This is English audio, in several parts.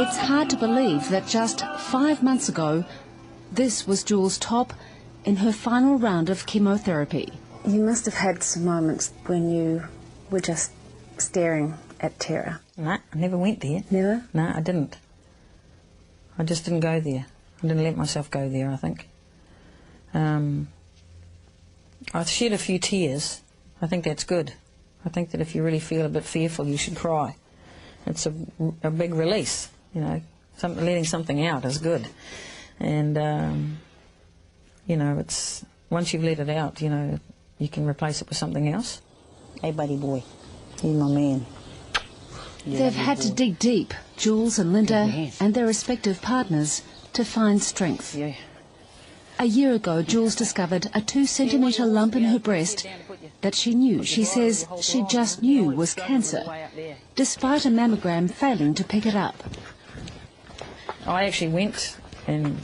It's hard to believe that just 5 months ago, this was Jules Topp in her final round of chemotherapy. You must have had some moments when you were just staring at terror. No, I never went there. Never? No, I didn't. I just didn't go there. I didn't let myself go there, I think. I shed a few tears. I think that's good. I think that if you really feel a bit fearful, you should cry. It's a big release, you know. Letting something out is good. And, you know, it's once you've let it out, you know, you can replace it with something else. Hey, buddy boy, he's my man. They've had to dig deep, Jules and Linda and their respective partners, to find strength. Yeah. A year ago, Jules discovered a 2-centimetre lump in her breast that she says she just knew was cancer, despite a mammogram failing to pick it up. I actually went and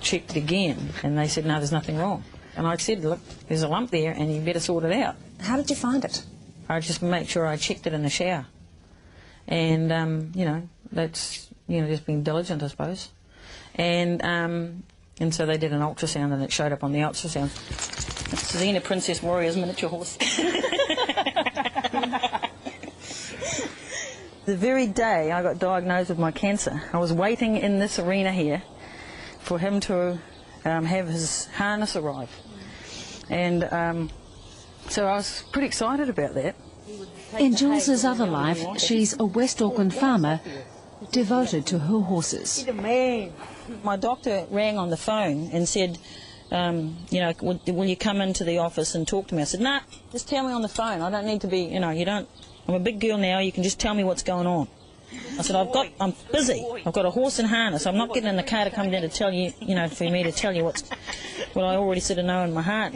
checked it again, and they said, no, there's nothing wrong. And I said, look, there's a lump there, and you better sort it out. How did you find it? I just made sure I checked it in the shower. And, you know, that's, you know, just being diligent, I suppose. And so they did an ultrasound, and it showed up on the ultrasound. It's Xena Princess Warrior's miniature horse. The very day I got diagnosed with my cancer, I was waiting in this arena here for him to have his harness arrive. And so I was pretty excited about that. In Jules's other life, she's a West Auckland farmer devoted to her horses. My doctor rang on the phone and said, you know, will you come into the office and talk to me? I said, nah, just tell me on the phone. I don't need to be, you know, I'm a big girl now, you can just tell me what's going on. I said, I'm busy. I've got a horse and harness. I'm not getting in the car to come down to tell you, you know, for me to tell you what I already sort of know in my heart.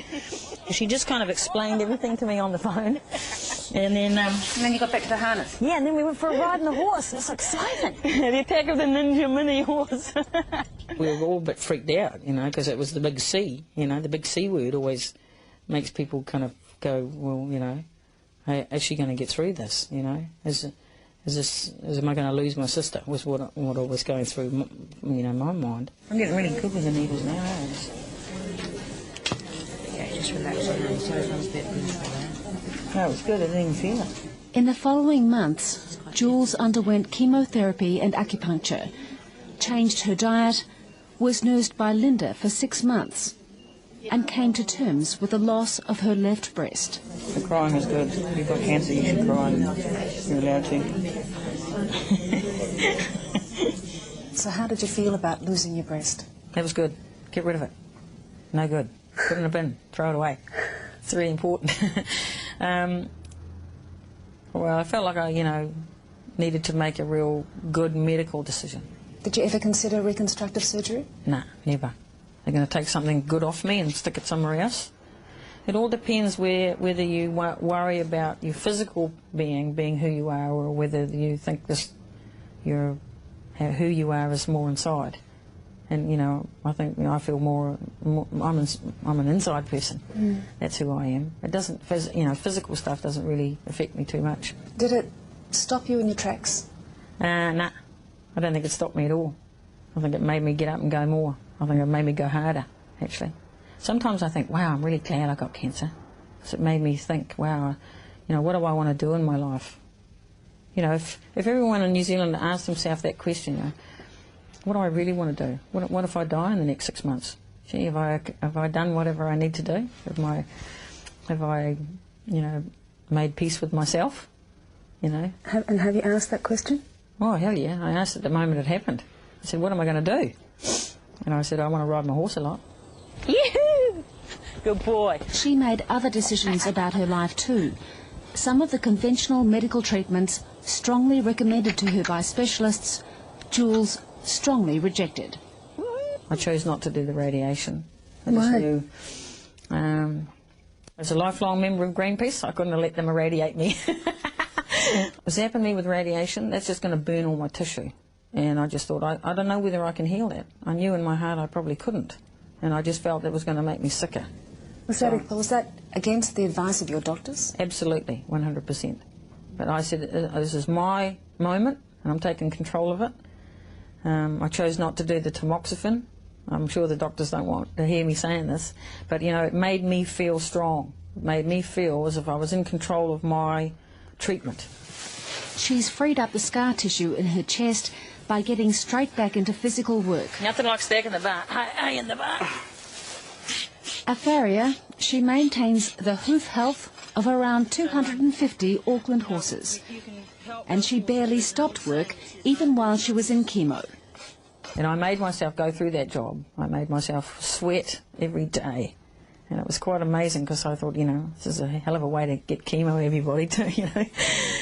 She just kind of explained everything to me on the phone. And then you got back to the harness? Yeah, and then we went for a ride on the horse. It's exciting. The attack of the ninja mini horse. We were all a bit freaked out, you know, because it was the big C. You know, the big C word always makes people kind of go, well, you know, hey, is she going to get through this, you know? Am I going to lose my sister? Was what I was going through, you know, my mind. I'm getting really good with the needles now. Yeah, just relax on them. So it was a bit good for that. No, it was good. I didn't even feel it. In the following months, Jules underwent chemotherapy and acupuncture, changed her diet, was nursed by Linda for 6 months, and came to terms with the loss of her left breast. The crying is good. If you've got cancer, you should cry. You're allowed to. So how did you feel about losing your breast? That was good. Get rid of it. No good. Put it in a bin. Throw it away. It's really important. Well, I felt like I, you know, needed to make a real good medical decision. Did you ever consider reconstructive surgery? Nah, never. They're going to take something good off me and stick it somewhere else. It all depends whether you worry about your physical being who you are, or whether you think who you are is more inside. And, you know, I think, you know, I feel more I'm an inside person. Mm. That's who I am. It doesn't, you know, physical stuff doesn't really affect me too much. Did it stop you in your tracks? Nah, I don't think it stopped me at all. I think it made me get up and go more. I think it made me go harder, actually. Sometimes I think, wow, I'm really glad I got cancer. Because it made me think, wow, you know, what do I want to do in my life? You know, if everyone in New Zealand asked themselves that question, you know, what do I really want to do? What if I die in the next 6 months? Gee, have I done whatever I need to do? Have I, you know, made peace with myself? You know. And have you asked that question? Oh, hell yeah. I asked it the moment it happened. I said, what am I going to do? And I said, I want to ride my horse a lot. Yee-hoo! Good boy. She made other decisions about her life too. Some of the conventional medical treatments strongly recommended to her by specialists, Jules strongly rejected. I chose not to do the radiation. I just knew, as a lifelong member of Greenpeace, I couldn't have let them irradiate me. Zapping me with radiation, that's just going to burn all my tissue. And I just thought, I don't know whether I can heal that. I knew in my heart I probably couldn't. And I just felt it was going to make me sicker. Was that against the advice of your doctors? Absolutely, 100%. But I said, this is my moment, and I'm taking control of it. I chose not to do the tamoxifen. I'm sure the doctors don't want to hear me saying this, but you know, it made me feel strong. It made me feel as if I was in control of my treatment. She's freed up the scar tissue in her chest by getting straight back into physical work. Nothing like stacking the bar. Hey, in the bar. A farrier, she maintains the hoof health of around 250 Auckland horses. And she barely stopped work even while she was in chemo. And I made myself go through that job. I made myself sweat every day. And it was quite amazing because I thought, you know, this is a hell of a way to get chemo everybody too, you know.